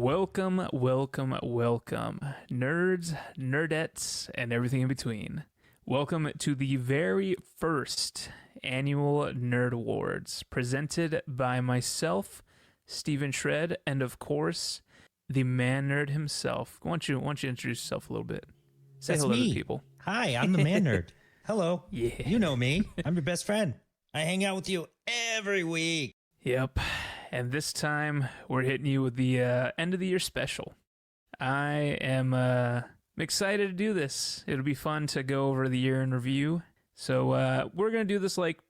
Welcome, welcome, welcome, nerds, nerdettes, and everything in between. Welcome to the very first annual Nerd Awards, presented by myself, StephenShred, and of course, the ManNerd himself. Why don't you introduce yourself a little bit? Say That's hello me. to people. Hi, I'm the ManNerd. Hello. Yeah. You know me. I'm your best friend. I hang out with you every week. Yep. And this time, we're hitting you with the end of the year special. I am excited to do this. It'll be fun to go over the year in review. So we're going to do this like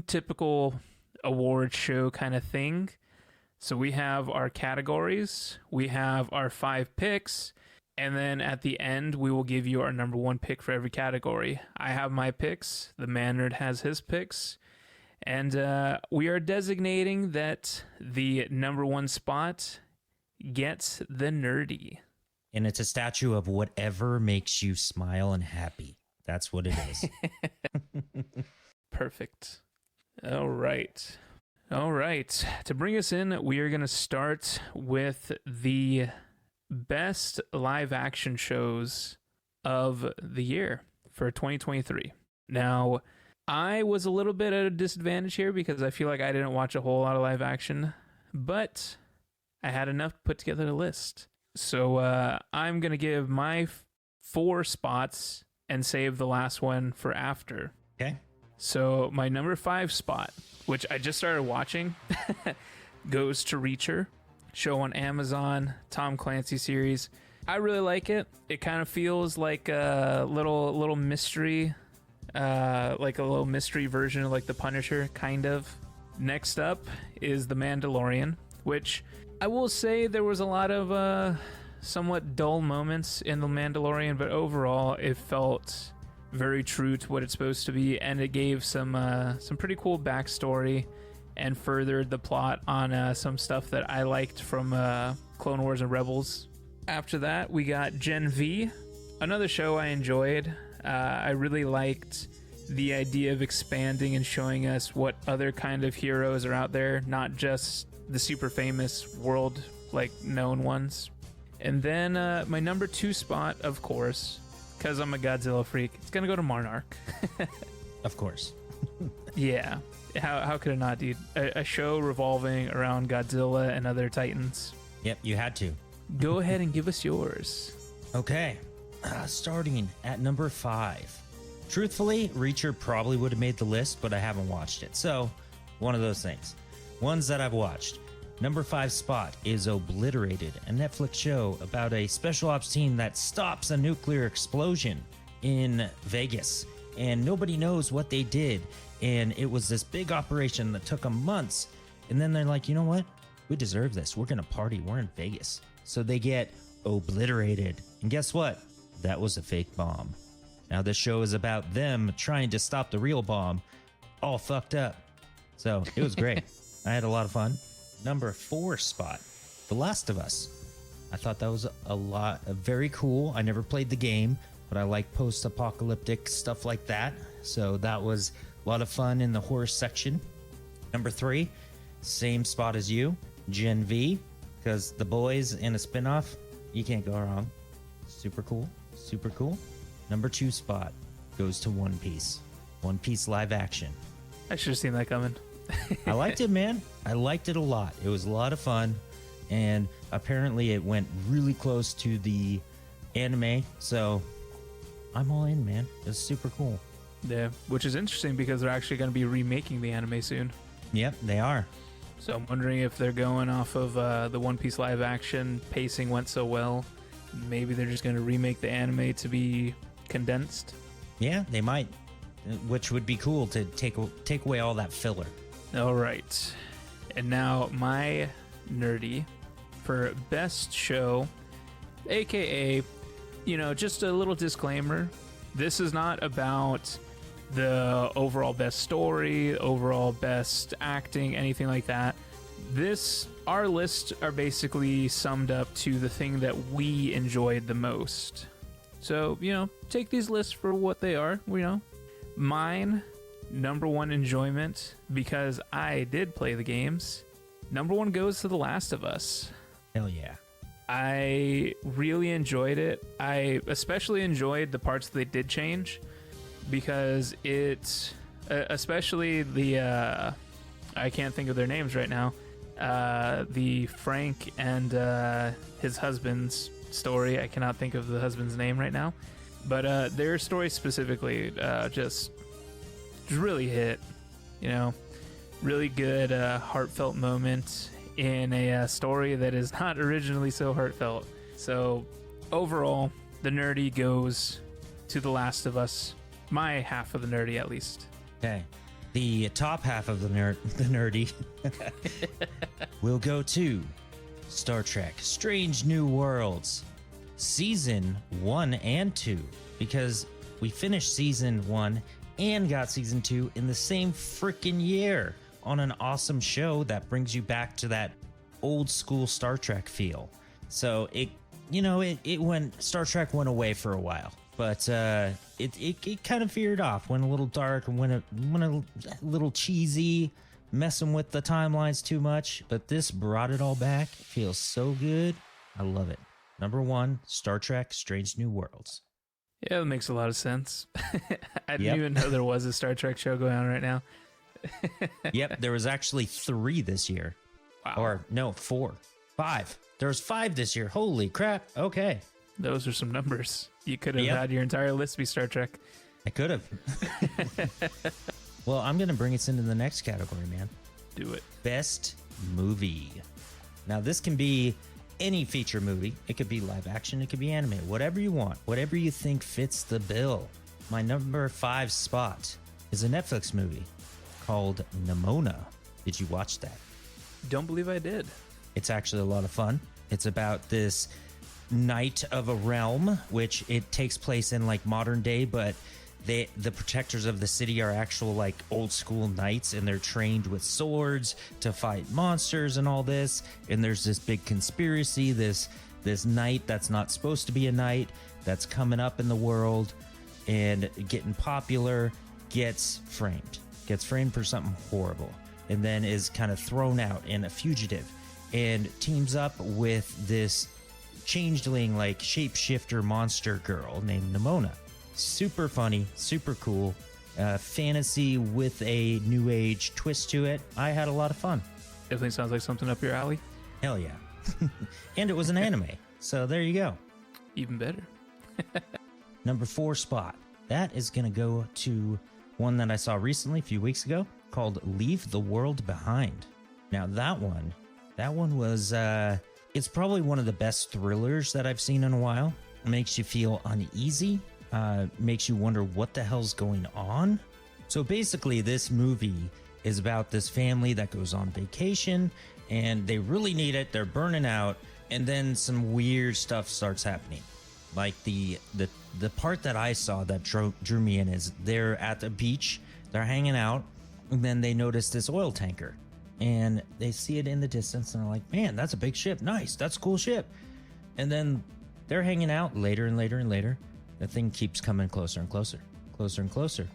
typical award show kind of thing. So we have our categories, we have our 5 picks, and then at the end, we will give you our number 1 pick for every category. I have my picks, the ManNerd has his picks, and we are designating that the number 1 spot gets the Nerdie. And it's a statue of whatever makes you smile and happy. That's what it is. Perfect. All right. To bring us in, we are going to start with the best live action shows of the year for 2023. Now, I was a little bit at a disadvantage here because I feel like I didn't watch a whole lot of live action, but I had enough to put together a list. So I'm going to give my 4 spots and save the last one for after. Okay. So my number 5 spot, which I just started watching, goes to Reacher, show on Amazon, Tom Clancy series. I really like it. It kind of feels like a little mystery, like a little mystery version of like The Punisher, kind of. Next up is The Mandalorian, which I will say there was a lot of somewhat dull moments in The Mandalorian, but overall it felt very true to what it's supposed to be, and it gave some pretty cool backstory and furthered the plot on some stuff that I liked from Clone Wars and Rebels. After that, we got Gen V, another show I enjoyed. I really liked the idea of expanding and showing us what other kind of heroes are out there, not just the super famous world like known ones. And then my number 2 spot, of course, because I'm a Godzilla freak, it's gonna go to Monarch. Of course. Yeah, how could it not, dude? A show revolving around Godzilla and other titans. Yep, you had to. Go ahead and give us yours. Okay. Starting at number 5. Truthfully, Reacher probably would have made the list, but I haven't watched it. So, one of those things. Ones that I've watched. Number 5 spot is Obliterated, a Netflix show about a special ops team that stops a nuclear explosion in Vegas. And nobody knows what they did. And it was this big operation that took them months. And then they're like, you know what? We deserve this. We're going to party. We're in Vegas. So they get obliterated. And guess what? That was a fake bomb. Now this show is about them trying to stop the real bomb, all fucked up. So it was great. I had a lot of fun. Number 4 spot, The Last of Us. I thought that was very cool. I never played the game, but I like post-apocalyptic stuff like that. So that was a lot of fun in the horror section. Number 3, same spot as you, Gen V, because The Boys in a spinoff, you can't go wrong. Super cool. Super cool. Number 2 spot goes to One Piece. One Piece live action. I should have seen that coming. I liked it, man. I liked it a lot. It was a lot of fun. And apparently it went really close to the anime. So I'm all in, man. It's super cool. Yeah, which is interesting because they're actually going to be remaking the anime soon. Yep, they are. So I'm wondering if they're going off of the One Piece live action. Pacing went so well. Maybe they're just going to remake the anime to be condensed. Yeah, they might. Which would be cool to take away all that filler. All right. And now my Nerdie for best show, aka, just a little disclaimer. This is not about the overall best story, overall best acting, anything like that. Our lists are basically summed up to the thing that we enjoyed the most. So, take these lists for what they are, Mine, number 1 enjoyment, because I did play the games. Number 1 goes to The Last of Us. Hell yeah. I really enjoyed it. I especially enjoyed the parts that they did change because it, especially the, I can't think of their names right now, the Frank and his husband's story. I cannot think of the husband's name right now, but their story specifically just really hit, you know, really good heartfelt moment in a story that is not originally so heartfelt. So overall, the Nerdie goes to The Last of Us. My half of the Nerdie, at least. Okay. The top half of the Nerdie will go to Star Trek Strange New Worlds Season 1 and 2, because we finished Season 1 and got Season 2 in the same freaking year on an awesome show that brings you back to that old school Star Trek feel. So it went, Star Trek went away for a while, but it kind of veered off, went a little dark, and went a little cheesy, messing with the timelines too much. But this brought it all back. It feels so good. I love it. Number 1, Star Trek Strange New Worlds. Yeah, that makes a lot of sense. I didn't even know there was a Star Trek show going on right now. Yep, there was actually 3 this year. Wow. Or no, 4. 5. There was 5 this year. Holy crap. Okay. Those are some numbers. You could have had your entire list be Star Trek. I could have. Well, I'm going to bring us into the next category, man. Do it. Best movie. Now, this can be any feature movie. It could be live action. It could be anime. Whatever you want. Whatever you think fits the bill. My number 5 spot is a Netflix movie called Nimona. Did you watch that? Don't believe I did. It's actually a lot of fun. It's about this knight of a realm, which it takes place in like modern day, but the protectors of the city are actual like old school knights, and they're trained with swords to fight monsters and all this. And there's this big conspiracy, this knight that's not supposed to be a knight, that's coming up in the world and getting popular, gets framed for something horrible, and then is kind of thrown out and a fugitive, and teams up with this changeling like shapeshifter monster girl named Nimona. Super funny, super cool, fantasy with a new age twist to it. I had a lot of fun. Definitely sounds like something up your alley. Hell yeah. And it was an anime, so there you go. Even better. Number 4 spot. That is going to go to one that I saw recently a few weeks ago called Leave the World Behind. Now that one was, it's probably one of the best thrillers that I've seen in a while. It makes you feel uneasy, makes you wonder what the hell's going on. So basically this movie is about this family that goes on vacation and they really need it. They're burning out. And then some weird stuff starts happening. Like the part that I saw that drew me in is they're at the beach, they're hanging out, and then they notice this oil tanker, and they see it in the distance, and they're like, man, that's a big ship. Nice, that's a cool ship. And then they're hanging out later and later and later. The thing keeps coming closer and closer, closer and closer,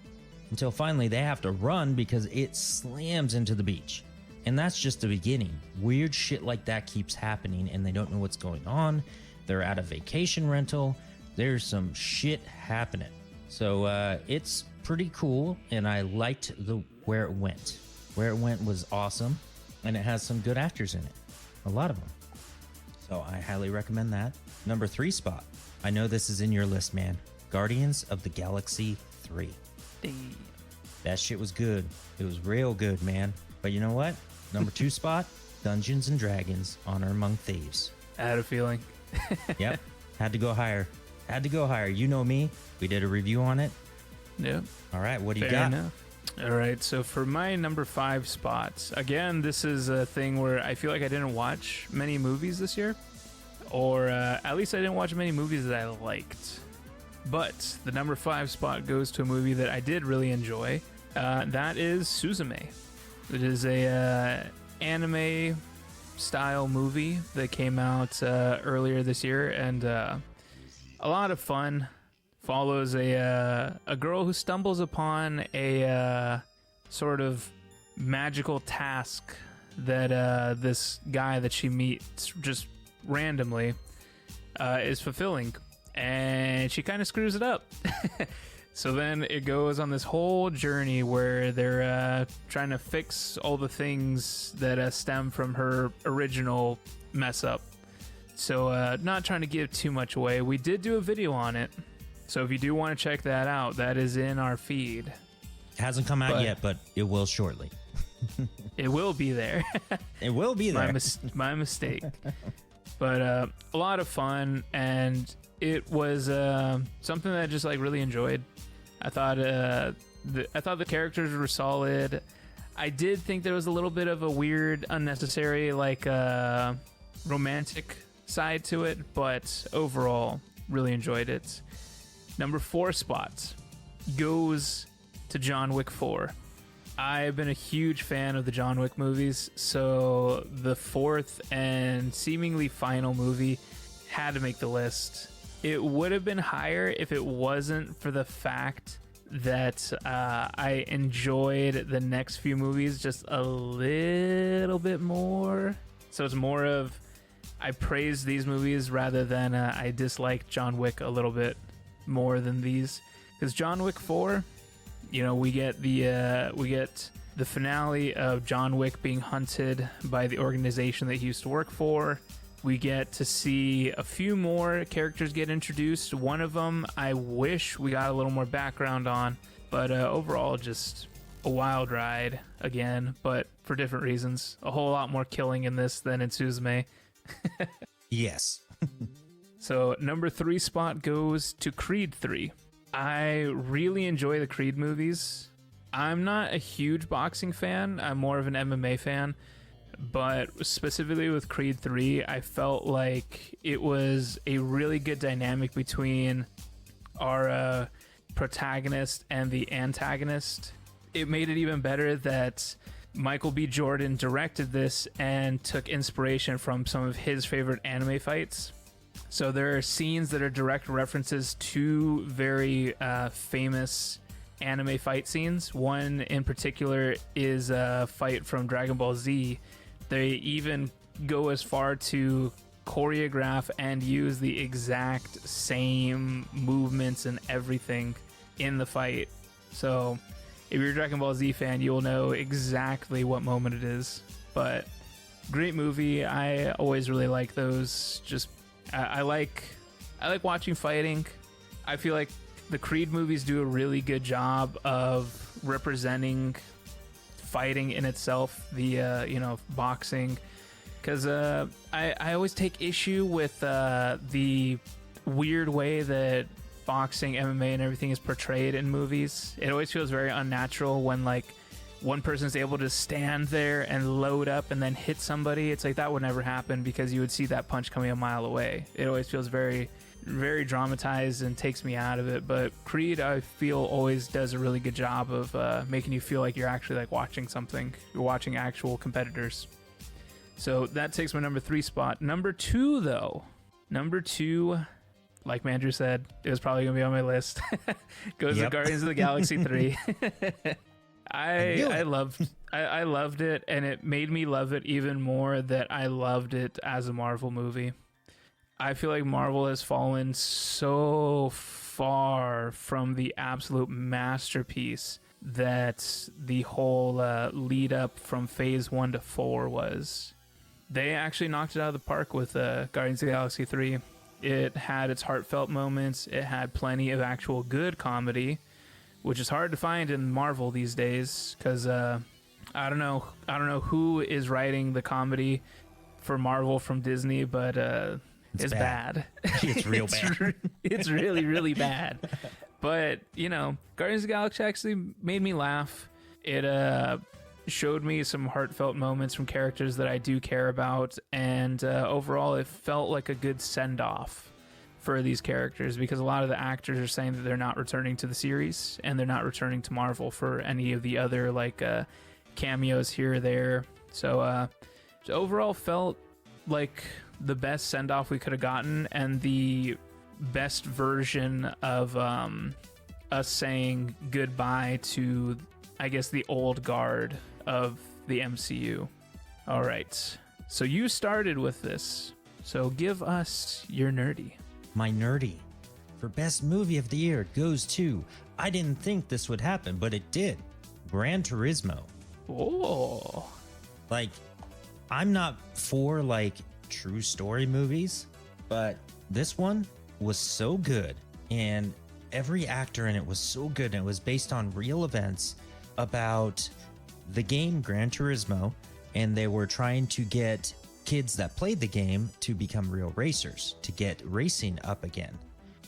until finally they have to run because it slams into the beach. And that's just the beginning. Weird shit like that keeps happening, and they don't know what's going on. They're at a vacation rental. There's some shit happening. So it's pretty cool, and I liked where it went. Where it went was awesome, and it has some good actors in it. A lot of them. So I highly recommend that. Number 3 spot. I know this is in your list, man. Guardians of the Galaxy 3. That shit was good. It was real good, man. But you know what? Number 2 spot, Dungeons and Dragons: Honor Among Thieves. I had a feeling. Yep. Had to go higher. You know me. We did a review on it. Yep. All right. What do you Fair got? enough. All right. So for my number 5 spots, again, this is a thing where I feel like I didn't watch many movies this year, or at least I didn't watch many movies that I liked. But the number 5 spot goes to a movie that I did really enjoy. That is Suzume. It is a anime style movie that came out earlier this year, and a lot of fun. Follows a girl who stumbles upon a sort of magical task that this guy that she meets just randomly is fulfilling, and she kind of screws it up. So then it goes on this whole journey where they're trying to fix all the things that stem from her original mess up. So not trying to give too much away. We did do a video on it. So if you do want to check that out, that is in our feed. It hasn't come out yet, but it will shortly. It will be there. It will be there. My mistake. But a lot of fun, and it was something that I just like really enjoyed. I thought the characters were solid. I did think there was a little bit of a weird, unnecessary, like romantic side to it, but overall, really enjoyed it. Number 4 spot goes to John Wick 4. I've been a huge fan of the John Wick movies, so the 4th and seemingly final movie had to make the list. It would have been higher if it wasn't for the fact that I enjoyed the next few movies just a little bit more. So it's more of I praise these movies rather than I dislike John Wick a little bit more than these. Because John Wick 4, you know, we get the finale of John Wick being hunted by the organization that he used to work for. We get to see a few more characters get introduced. One of them I wish we got a little more background on, but overall just a wild ride again, but for different reasons. A whole lot more killing in this than in Suzume. Yes. So number 3 spot goes to Creed 3. I really enjoy the Creed movies. I'm not a huge boxing fan. I'm more of an MMA fan. But specifically with Creed 3, I felt like it was a really good dynamic between our protagonist and the antagonist. It made it even better that Michael B. Jordan directed this and took inspiration from some of his favorite anime fights. So there are scenes that are direct references to very famous anime fight scenes. One in particular is a fight from Dragon Ball Z. They even go as far to choreograph and use the exact same movements and everything in the fight. So if you're a Dragon Ball Z fan, you'll know exactly what moment it is. But great movie. I always really like those. Just I like watching fighting. I feel like the Creed movies do a really good job of representing fighting in itself, the boxing, because I always take issue with the weird way that boxing, MMA, and everything is portrayed in movies. It always feels very unnatural when like one person's able to stand there and load up and then hit somebody. It's like that would never happen because you would see that punch coming a mile away. It always feels very, very dramatized and takes me out of it. But Creed, I feel, always does a really good job of making you feel like you're actually like watching something. You're watching actual competitors. So that takes my number 3 spot. Number 2, though. Number 2, like Andrew said, it was probably going to be on my list. Goes to Guardians of the Galaxy 3. I loved it, and it made me love it even more that I loved it as a Marvel movie. I feel like Marvel has fallen so far from the absolute masterpiece that the whole lead up from phase 1 to 4 was. They actually knocked it out of the park with Guardians of the Galaxy 3. It had its heartfelt moments. It had plenty of actual good comedy, which is hard to find in Marvel these days because I don't know who is writing the comedy for Marvel from Disney, but it's bad. It's real bad. It's really, really bad. But, Guardians of the Galaxy actually made me laugh. It showed me some heartfelt moments from characters that I do care about. And overall, it felt like a good send-off for these characters because a lot of the actors are saying that they're not returning to the series and they're not returning to Marvel for any of the other cameos here or there. So overall felt like the best send-off we could have gotten and the best version of us saying goodbye to, I guess, the old guard of the MCU. All right. So you started with this. So give us your Nerdie. My Nerdie for best movie of the year goes to, I didn't think this would happen, but it did, Gran Turismo. Oh. Like, I'm not for like true story movies, but this one was so good, and every actor in it was so good, and it was based on real events about the game Gran Turismo, and they were trying to get kids that played the game to become real racers, to get racing up again.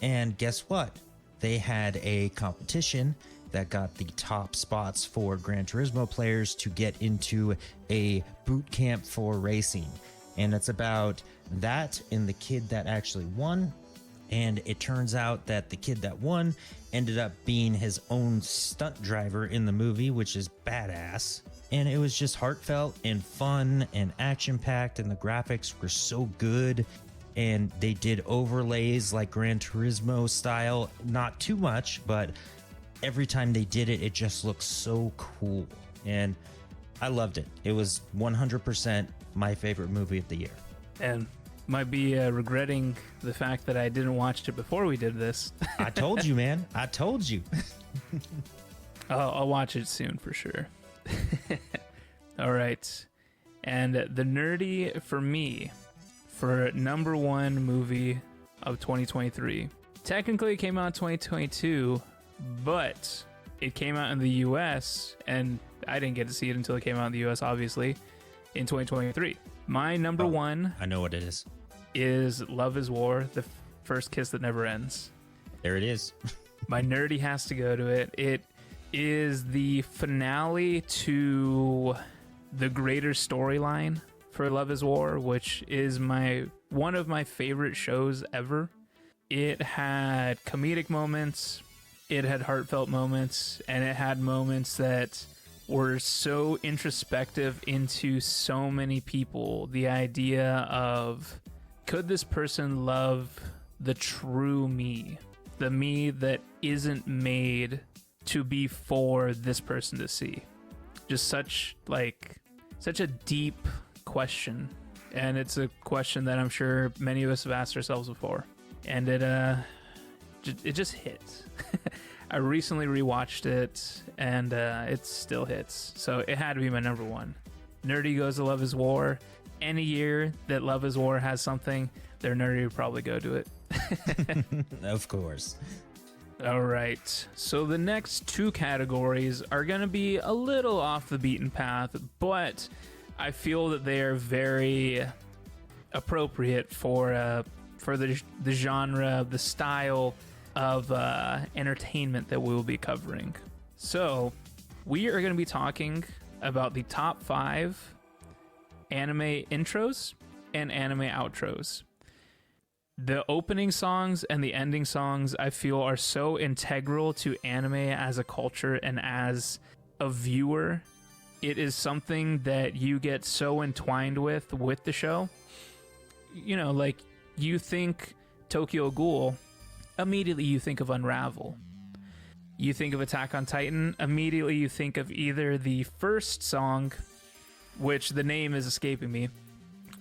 And guess what? They had a competition that got the top spots for Gran Turismo players to get into a boot camp for racing. And it's about that and the kid that actually won. And it turns out that the kid that won ended up being his own stunt driver in the movie, which is badass. And it was just heartfelt and fun and action-packed, and the graphics were so good. And they did overlays like Gran Turismo style, not too much, but every time they did it, it just looked so cool. And I loved it. It was 100% my favorite movie of the year. And might be regretting the fact that I didn't watch it before we did this. I told you, man. I told you. I'll watch it soon for sure. All right. And the Nerdie for me, for number one movie of 2023. Technically, it came out in 2022, but it came out in the US, and I didn't get to see it until it came out in the US, obviously, in 2023. My number one... I know what it is. ...is Love is War, the first kiss that never ends. There it is. My Nerdie has to go to it. It is the finale to the greater storyline for Love is War, which is one of my favorite shows ever. It had comedic moments, it had heartfelt moments, and it had moments that were so introspective into so many people. The idea of, could this person love the true me? The me that isn't made to be for this person to see. Just such a deep question, and it's a question that I'm sure many of us have asked ourselves before, and it just hits. I recently rewatched it, and it still hits, so it had to be my number one. Nerdie goes to Love is War. Any year that Love is War has something, their Nerdie would probably go to it. Of course. All right, so the next two categories are going to be a little off the beaten path, but I feel that they are very appropriate for the genre, the style of entertainment that we will be covering. So we are going to be talking about the top 5 anime intros and anime outros. The opening songs and the ending songs, I feel, are so integral to anime as a culture and as a viewer. It is something that you get so entwined with the show. You know, like, you think Tokyo Ghoul, immediately you think of Unravel. You think of Attack on Titan, immediately you think of either the first song, which the name is escaping me,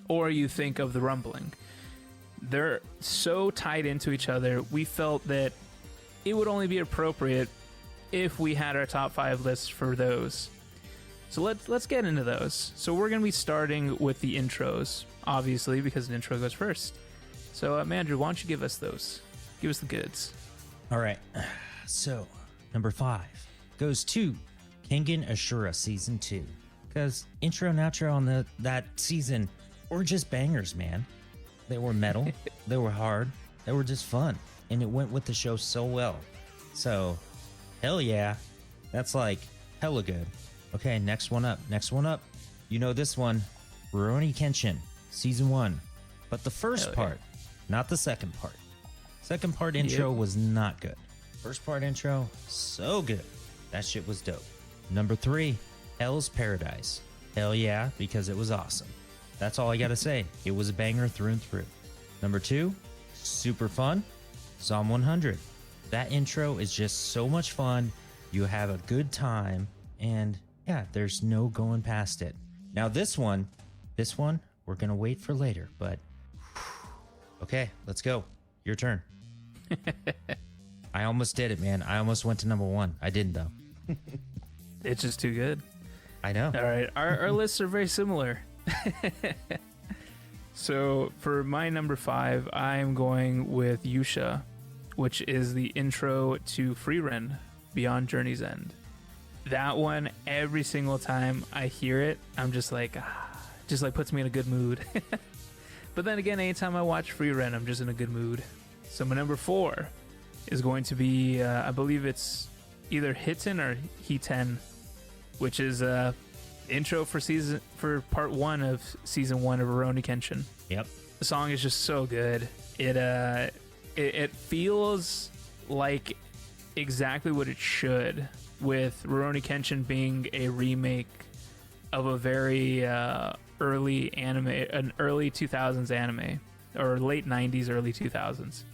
or you think of The Rumbling. They're so tied into each other. We felt that it would only be appropriate if we had our top 5 lists for those. So let's get into those. So we're going to be starting with the intros, obviously, because the intro goes first. So, Mandrew, why don't you give us those? Give us the goods. All right. So, number 5 goes to Kengan Ashura Season 2. Because intro and outro on that season were just bangers, man. They were metal, they were hard, they were just fun, and it went with the show so well. So, hell yeah, that's like hella good. Okay, next one up. You know this one, Rurouni Kenshin, Season 1. But the first part, not the second part. Second part intro was not good. First part intro, so good. That shit was dope. Number 3, Hell's Paradise. Hell yeah, because it was awesome. That's all I gotta say. It was a banger through and through. Number 2, super fun, Psalm 100. That intro is just so much fun. You have a good time, and yeah, there's no going past it. Now this one, we're gonna wait for later, but Okay, let's go. Your turn. I almost did it, man. I almost went to number 1. I didn't, though. It's just too good. I know. All right. Our lists are very similar. So for my number 5, I'm going with Yusha, which is the intro to Freeren Beyond Journey's End. That one, every single time I hear it, I'm just like, just like puts me in a good mood. But then again, anytime I watch Freeren, I'm just in a good mood. So my number 4 is going to be, I believe it's either Hiten or Hiten, which is intro for part 1 of season 1 of Rurouni Kenshin. Yep. The song is just so good. It feels like exactly what it should, with Rurouni Kenshin being a remake of a very early anime, an early 2000s anime, or late 90s, early 2000s.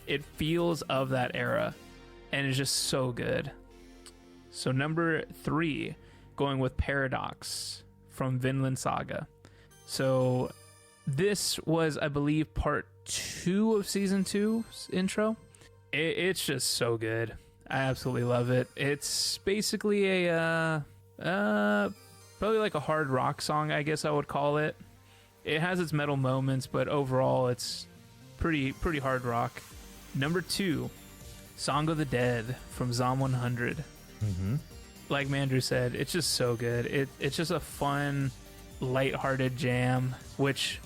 It feels of that era, and it's just so good. So number 3, going with Paradox from Vinland Saga. So this was, I believe, part 2 of season 2's intro. It's just so good. I absolutely love it. It's basically a probably like a hard rock song, I guess I would call it. It has its metal moments, but overall it's pretty hard rock. Number 2, Song of the Dead from Zom 100. Mm-hmm. Like Mandrew said, it's just so good. It's just a fun, lighthearted jam, which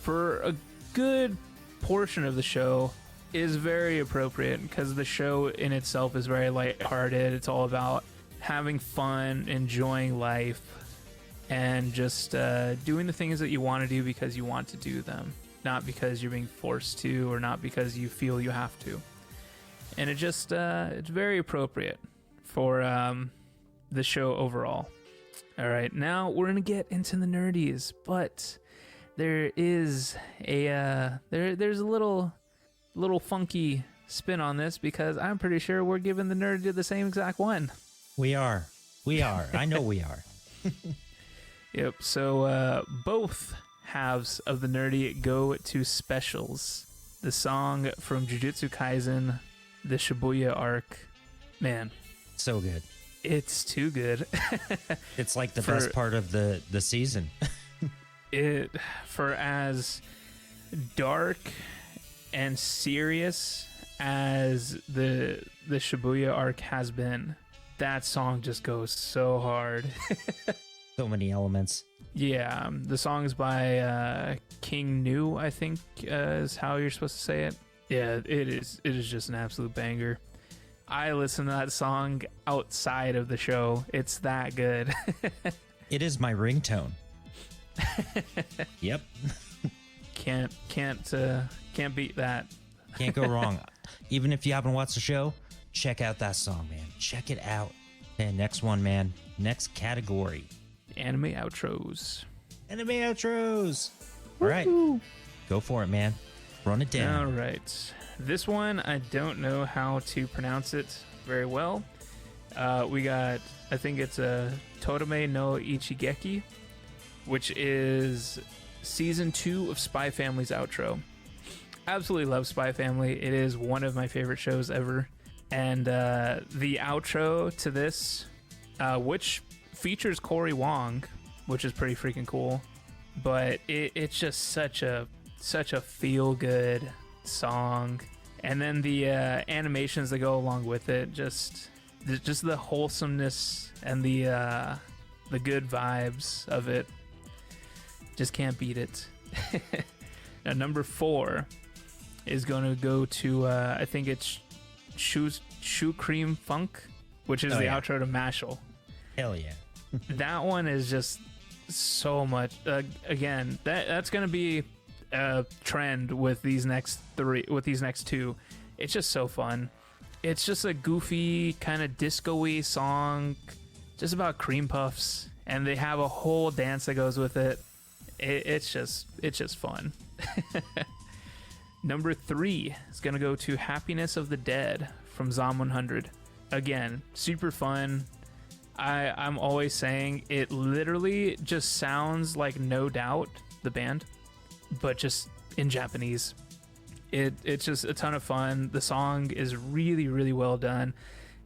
for a good portion of the show is very appropriate, because the show in itself is very lighthearted. It's all about having fun, enjoying life, and just doing the things that you want to do because you want to do them, not because you're being forced to, or not because you feel you have to. And it just it's very appropriate for the show overall. All right, now we're gonna get into the nerdies, but there is a there's a little funky spin on this, because I'm pretty sure we're giving the Nerdie the same exact one. We are. I know we are. Yep. So both halves of the Nerdie go to specials. The song from Jujutsu Kaisen, the Shibuya arc. Man, So good. it's too good. It's like the best part of the season. For as dark and serious as the Shibuya arc has been, that song just goes so hard. So many elements. Yeah, the song is by King Nu, I think is how you're supposed to say it. Yeah, it is just an absolute banger. I listen to that song outside of the show. It's that good. It is my ringtone. Yep. Can't beat that. Can't go wrong. Even if you haven't watched the show, check out that song, man. Check it out. And next one, man. Next category. Anime outros. Anime outros. All right. Go for it, man. Run it down. All right. This one, I don't know how to pronounce it very well. We got, I think it's a Totome no Ichigeki, which is season 2 of Spy Family's outro. Absolutely love Spy Family. It is one of my favorite shows ever. And the outro to this, which features Cory Wong, which is pretty freaking cool, but it's just such a feel-good song. And then the animations that go along with it, just the wholesomeness and the good vibes of it, just can't beat it. Now number 4 is going to go to I think it's Shoe Cream Funk, which is the outro to Mashal. Hell yeah. That one is just so much. Again, that's going to be a trend with these next 2. It's just so fun. It's just a goofy kind of disco-y song, just about cream puffs, and they have a whole dance that goes with it. It's just fun. Number 3 is going to go to Happiness of the Dead from Zom 100. Again, super fun. I'm always saying it literally just sounds like No Doubt, the band, but just in Japanese. It's just a ton of fun. The song is really, really well done,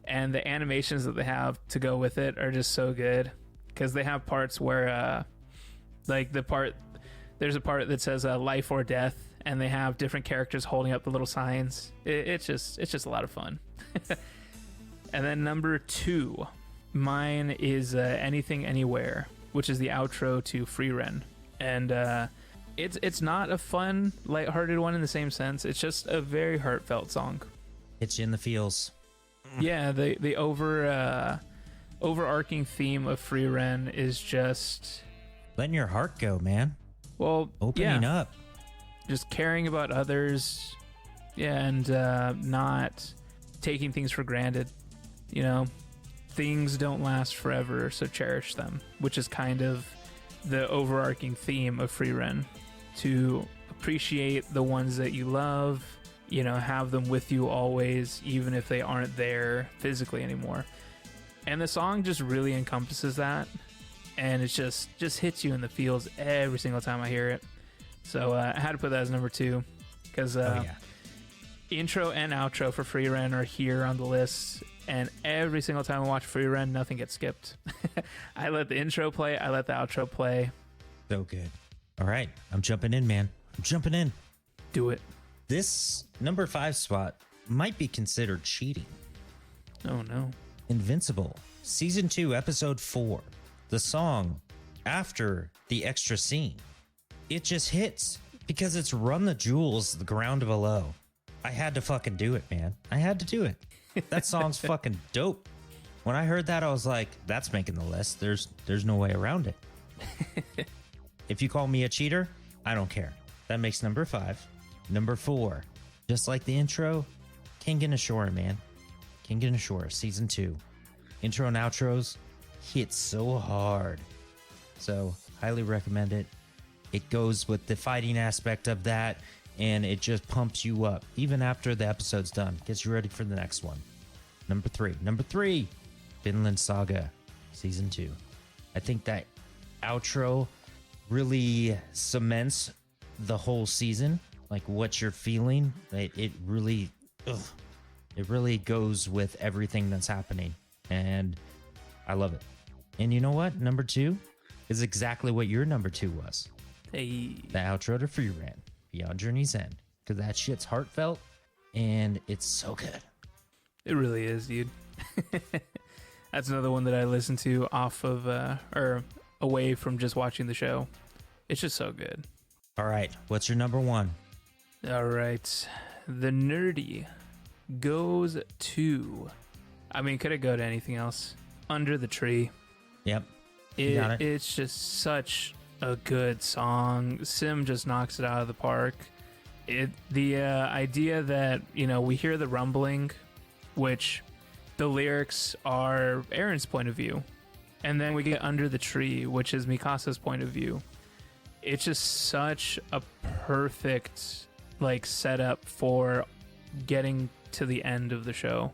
and the animations that they have to go with it are just so good, because they have parts where like there's a part that says life or death, and they have different characters holding up the little signs. It's just a lot of fun. And then number 2, mine is Anything Anywhere, which is the outro to Free Ren. And it's not a fun, lighthearted one in the same sense. It's just a very heartfelt song. Hits you in the feels. Yeah, the overarching theme of Free Ren is just Letting your heart go, man. Opening up. Just caring about others, and not taking things for granted. You know, things don't last forever, so cherish them, which is kind of the overarching theme of Free Ren. To appreciate the ones that you love, you know, have them with you always, even if they aren't there physically anymore. And the song just really encompasses that, and it just hits you in the feels every single time I hear it. So I had to put that as number 2, because intro and outro for Free Ren are here on the list, and every single time I watch Free Ren, nothing gets skipped. I let the intro play, I let the outro play. So good. All right, I'm jumping in, man. I'm jumping in. Do it. This number 5 spot might be considered cheating. Oh no. Invincible, season 2, episode 4. The song after the extra scene. It just hits because it's Run the Jewels, The Ground Below. I had to fucking do it, man. I had to do it. That song's fucking dope. When I heard that, I was like, that's making the list. There's no way around it. If you call me a cheater, I don't care. That makes number 5. Number 4, just like the intro, King Ashore, man. King Ashore, season 2. Intro and outros hit so hard. So, highly recommend it. It goes with the fighting aspect of that, and it just pumps you up. Even after the episode's done, gets you ready for the next one. Number 3, Vinland Saga, season 2. I think that outro really cements the whole season, like what you're feeling. It really goes with everything that's happening, and I love it. And you know what? Number 2 is exactly what your number 2 was. Hey. The outro to Free Ren, Beyond Journey's End, because that shit's heartfelt and it's so good. It really is, dude. That's another one that I listen to off of or away from just watching the show. It's just so good. All right, what's your number 1? All right, the Nerdie goes to, I mean, could it go to anything else? Under the Tree. Yep. You got it. It's just such a good song. Sim just knocks it out of the park. The idea that, you know, we hear the rumbling, which the lyrics are Aaron's point of view, and then we get Under the Tree, which is Mikasa's point of view. It's just such a perfect like setup for getting to the end of the show.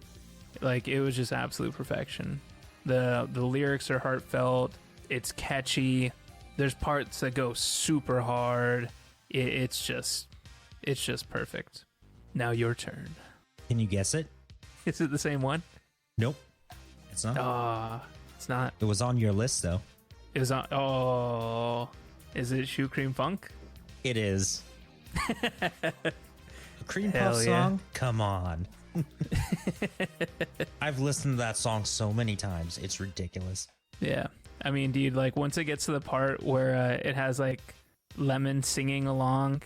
Like, it was just absolute perfection. The lyrics are heartfelt. It's catchy. There's parts that go super hard. It's just perfect. Now your turn. Can you guess it? Is it the same one? Nope. It's not. It's not. It was on your list, though. It was on. Oh, is it Shoe Cream Funk? It is. A Cream Hell Puff yeah. song? Come on. I've listened to that song so many times. It's ridiculous. Yeah. I mean, dude, like, once it gets to the part where it has, like, Lemon singing along,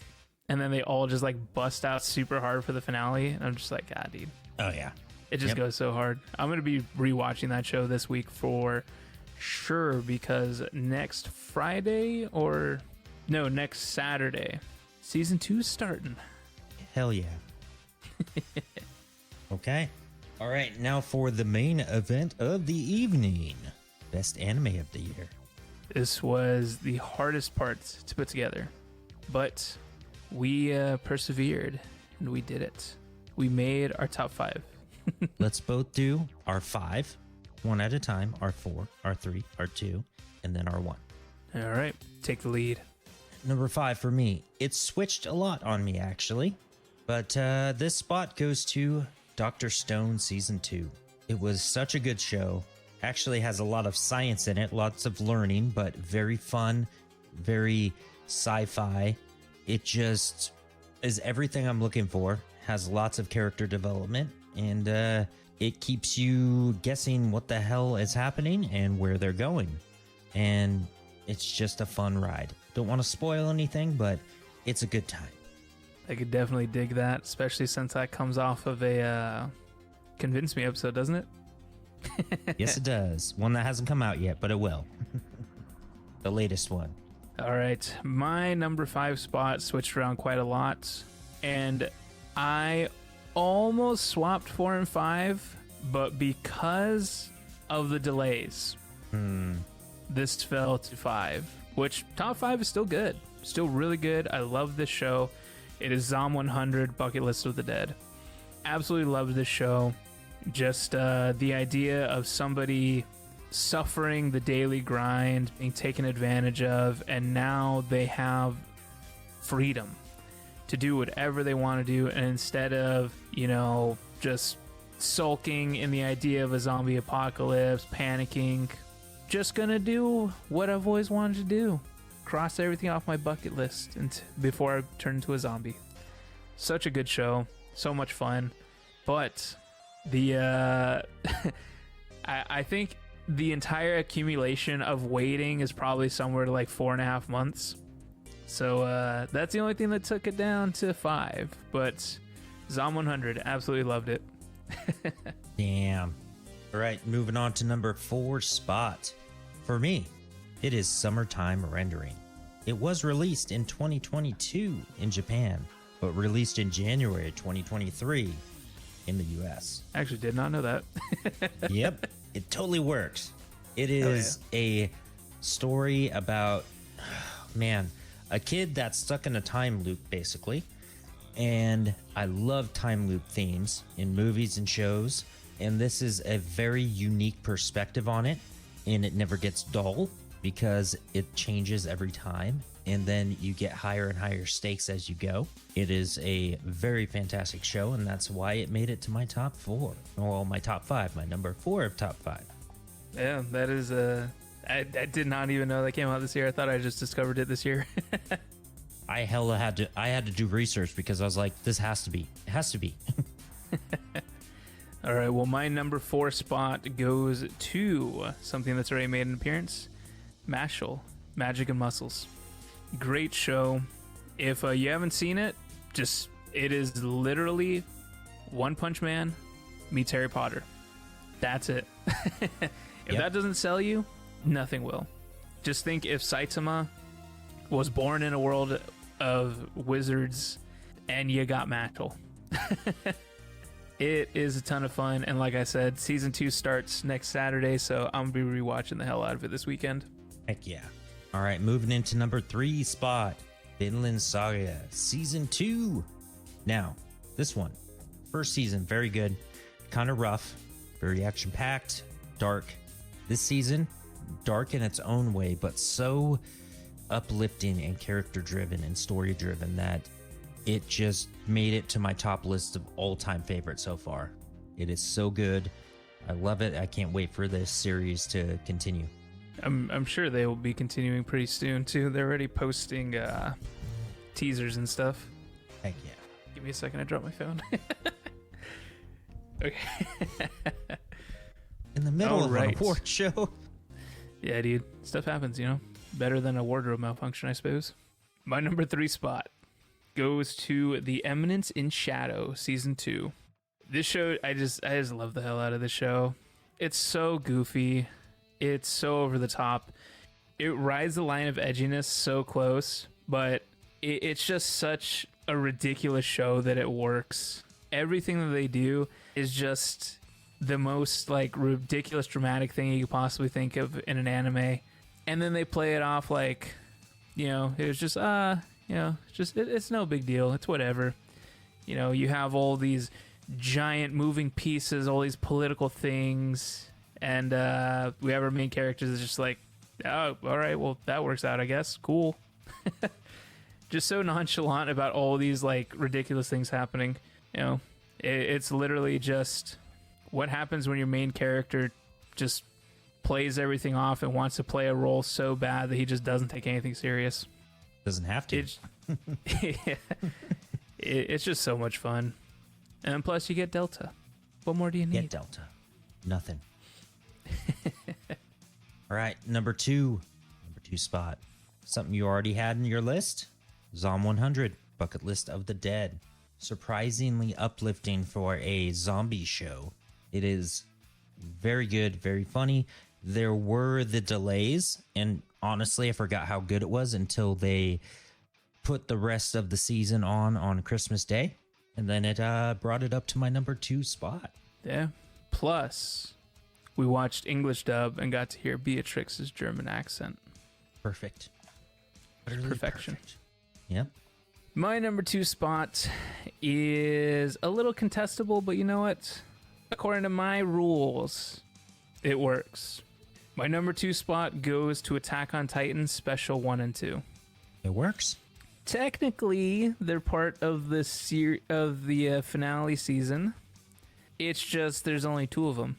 and then they all just, like, bust out super hard for the finale, and I'm just like, God, dude. Oh, yeah. It just goes so hard. I'm going to be rewatching that show this week for sure, because next Friday next Saturday, season 2 is starting. Hell yeah. Okay. All right, now for the main event of the evening. Best anime of the year. This was the hardest part to put together, but we persevered and we did it. We made our top 5. Let's both do our 5, one at a time, our 4, our 3, our 2, and then our 1. All right, take the lead. Number 5 for me. It switched a lot on me, actually. But this spot goes to Dr. Stone Season 2. It was such a good show. Actually has a lot of science in it, lots of learning, but very fun, very sci-fi. It just is everything I'm looking for. Has lots of character development, and it keeps you guessing what the hell is happening and where they're going. And it's just a fun ride. Don't want to spoil anything, but it's a good time. I could definitely dig that, especially since that comes off of a Convince Me episode, doesn't it? Yes, it does. One that hasn't come out yet, but it will. The latest one. All right. My number 5 spot switched around quite a lot, and I almost swapped 4 and 5, but because of the delays, this fell to 5, which top 5 is still good. Still really good. I love this show. It is Zom 100, Bucket List of the Dead. Absolutely love this show. Just the idea of somebody suffering the daily grind, being taken advantage of, and now they have freedom to do whatever they want to do. And instead of, just sulking in the idea of a zombie apocalypse, panicking, just gonna do what I've always wanted to do. Cross everything off my bucket list before I turn into a zombie. Such a good show. So much fun. But the I think the entire accumulation of waiting is probably somewhere to like 4.5 months. So that's the only thing that took it down to 5. But Zom 100, absolutely loved it. Damn. All right, moving on to number 4 spot. For me, it is Summertime Rendering. It was released in 2022 in Japan, but released in January 2023 in the US. I actually did not know that. Yep, it totally works. It is a story about, a kid that's stuck in a time loop, basically. And I love time loop themes in movies and shows. And this is a very unique perspective on it. And it never gets dull because it changes every time. And then you get higher and higher stakes as you go. It is a very fantastic show, and that's why it made it to my top 4. Well, my top 5, my number 4 of top 5. Yeah, that is I did not even know that came out this year. I thought I just discovered it this year. I had to do research because I was like, this has to be. It has to be. All right, well, my number 4 spot goes to something that's already made an appearance. Mashal, Magic and Muscles. Great show. If you haven't seen it, it is literally One Punch Man meets Harry Potter. That's it. If that doesn't sell you, nothing will. Just think if Saitama was born in a world of wizards and you got Mashal. It is a ton of fun, and like I said, season 2 starts next Saturday, so I'm gonna be rewatching the hell out of it this weekend. Heck yeah. All right, moving into number 3 spot, Vinland Saga Season 2. Now, this one, first season, very good, kind of rough, very action-packed, dark. This season, dark in its own way, but so uplifting and character-driven and story-driven that it just made it to my top list of all-time favorites so far. It is so good. I love it. I can't wait for this series to continue. I'm sure they will be continuing pretty soon too. They're already posting teasers and stuff. Heck yeah. Give me a second, I dropped my phone. Okay. In the middle of an award show. Yeah, dude. Stuff happens, Better than a wardrobe malfunction, I suppose. My number 3 spot goes to The Eminence in Shadow, Season 2. This show, I just love the hell out of this show. It's so goofy. It's so over the top. It rides the line of edginess so close, but it's just such a ridiculous show that it works. Everything that they do is just the most ridiculous dramatic thing you could possibly think of in an anime. And then they play it off like, it was just, it's no big deal. It's whatever. You have all these giant moving pieces, all these political things. And we have our main characters is just like, oh, all right, well, that works out, I guess. Cool. just so nonchalant about all these like ridiculous things happening. You know, it's literally just what happens when your main character just plays everything off and wants to play a role so bad that he just doesn't take anything serious. Doesn't have to. It's just so much fun. And plus you get Delta. What more do you need? Get Delta. Nothing. All right, number two spot. Something you already had in your list? Zom 100, Bucket List of the Dead. Surprisingly uplifting for a zombie show. It is very good, very funny. There were the delays, and honestly, I forgot how good it was until they put the rest of the season on Christmas Day, and then it brought it up to my number 2 spot. Yeah. Plus, we watched English dub and got to hear Beatrix's German accent. Perfect. Perfection. Perfect. Yep. My number 2 spot is a little contestable, but you know what? According to my rules, it works. My number 2 spot goes to Attack on Titan Special 1 and 2. It works. Technically, they're part of the finale season. It's just there's only 2 of them.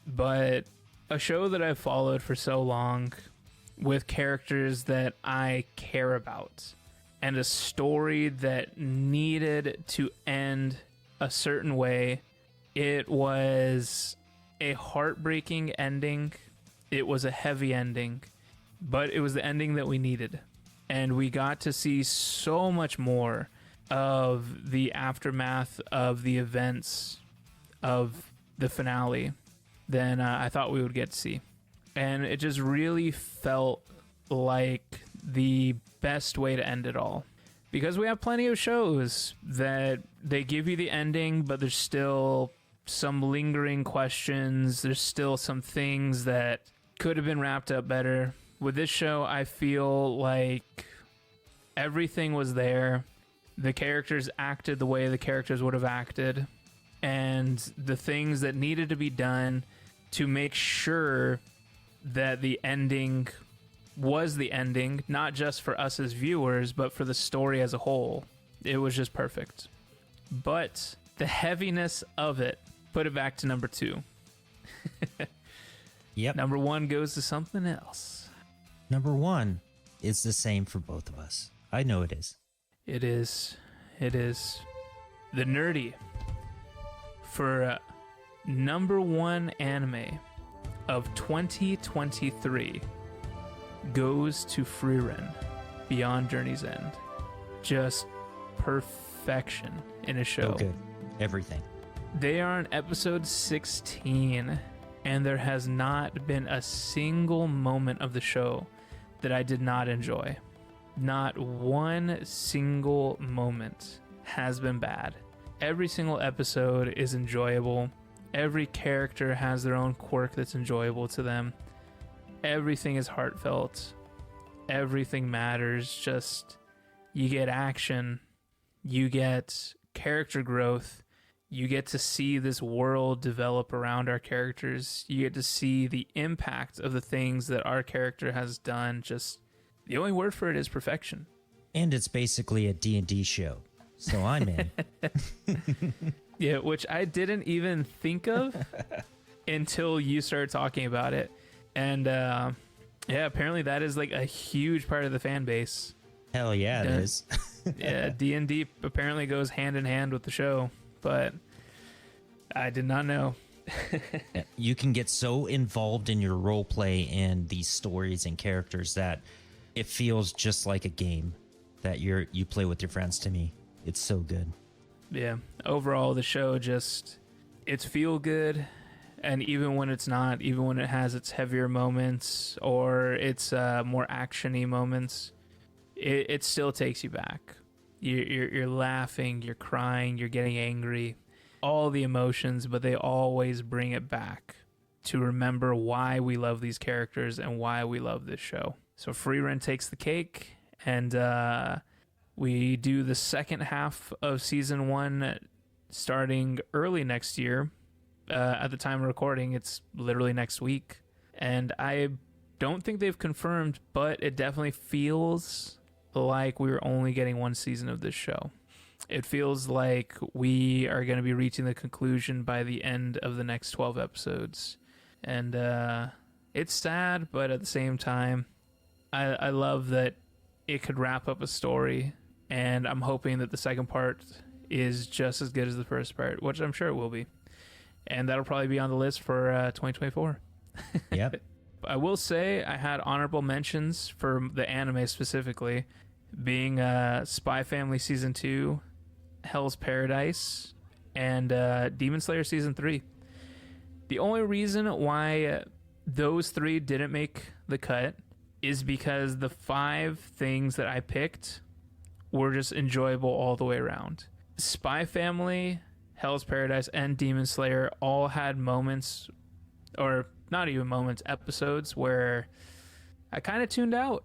But a show that I've followed for so long with characters that I care about and a story that needed to end a certain way. It was a heartbreaking ending. It was a heavy ending, but it was the ending that we needed. And we got to see so much more of the aftermath of the events of the finale than I thought we would get to see. And it just really felt like the best way to end it all. Because we have plenty of shows that they give you the ending, but there's still some lingering questions. There's still some things that could have been wrapped up better. With this show, I feel like everything was there. The characters acted the way the characters would have acted. And the things that needed to be done to make sure that the ending was the ending, not just for us as viewers, but for the story as a whole. It was just perfect. But the heaviness of it put it back to number 2. Yep. Number 1 goes to something else. Number 1 is the same for both of us. I know it is. It is. The Nerdie for number 1 anime of 2023 goes to Frieren Beyond Journey's End. Just perfection in a show. So good. Everything. They are on episode 16, and there has not been a single moment of the show that I did not enjoy. Not one single moment has been bad. Every single episode is enjoyable. Every character has their own quirk that's enjoyable to them. Everything is heartfelt. Everything matters. Just, you get action. You get character growth. You get to see this world develop around our characters. You get to see the impact of the things that our character has done. Just, the only word for it is perfection. And it's basically a D&D show. So I'm in. Yeah, which I didn't even think of until you started talking about it. And yeah, apparently that is like a huge part of the fan base. Hell yeah, it is. Yeah, D&D apparently goes hand in hand with the show, but I did not know. You can get so involved in your role play and these stories and characters that it feels just like a game that you play with your friends. To me, it's so good. Yeah, overall the show just, it's feel good. And even when it's not, even when it has its heavier moments or its more action-y moments, it still takes you back. You're laughing, you're crying, you're getting angry, all the emotions, but they always bring it back to remember why we love these characters and why we love this show. So Frieren takes the cake, and we do the second half of season 1 starting early next year. At the time of recording, it's literally next week. And I don't think they've confirmed, but it definitely feels like we were only getting one season of this show. It feels like we are going to be reaching the conclusion by the end of the next 12 episodes. And it's sad, but at the same time, I love that it could wrap up a story. And I'm hoping that the second part is just as good as the first part, which I'm sure it will be. And that'll probably be on the list for 2024. Yep. I will say I had honorable mentions for the anime specifically, being Spy Family Season 2, Hell's Paradise, and Demon Slayer Season 3. The only reason why those 3 didn't make the cut is because the 5 things that I picked were just enjoyable all the way around. Spy Family, Hell's Paradise, and Demon Slayer all had moments, or not even moments, episodes where I kind of tuned out.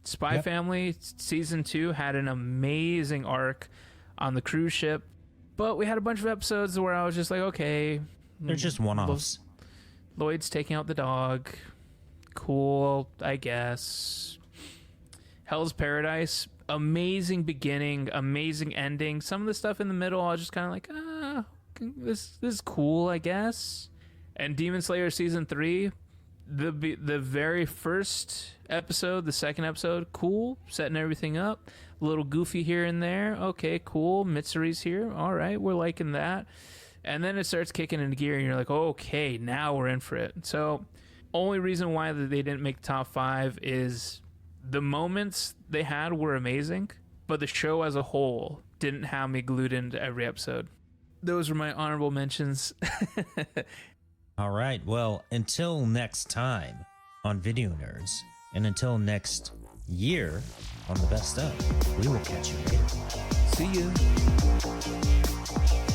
Spy Family Season 2 had an amazing arc on the cruise ship, but we had a bunch of episodes where I was just like, okay. They're just one-offs. Lloyd's taking out the dog. Cool, I guess. Hell's Paradise, amazing beginning, amazing ending. Some of the stuff in the middle, I was just kind of like, this is cool, I guess. And Demon Slayer Season 3, the very first episode, the second episode, cool, setting everything up. A little goofy here and there. Okay, cool. Mitsuri's here. All right, we're liking that. And then it starts kicking into gear, and you're like, okay, now we're in for it. So, only reason why they didn't make the top 5 is the moments they had were amazing, but the show as a whole didn't have me glued into every episode. Those were my honorable mentions. All right. Well, until next time on Video Nerds, and until next year on the best of, we will catch you later. See you.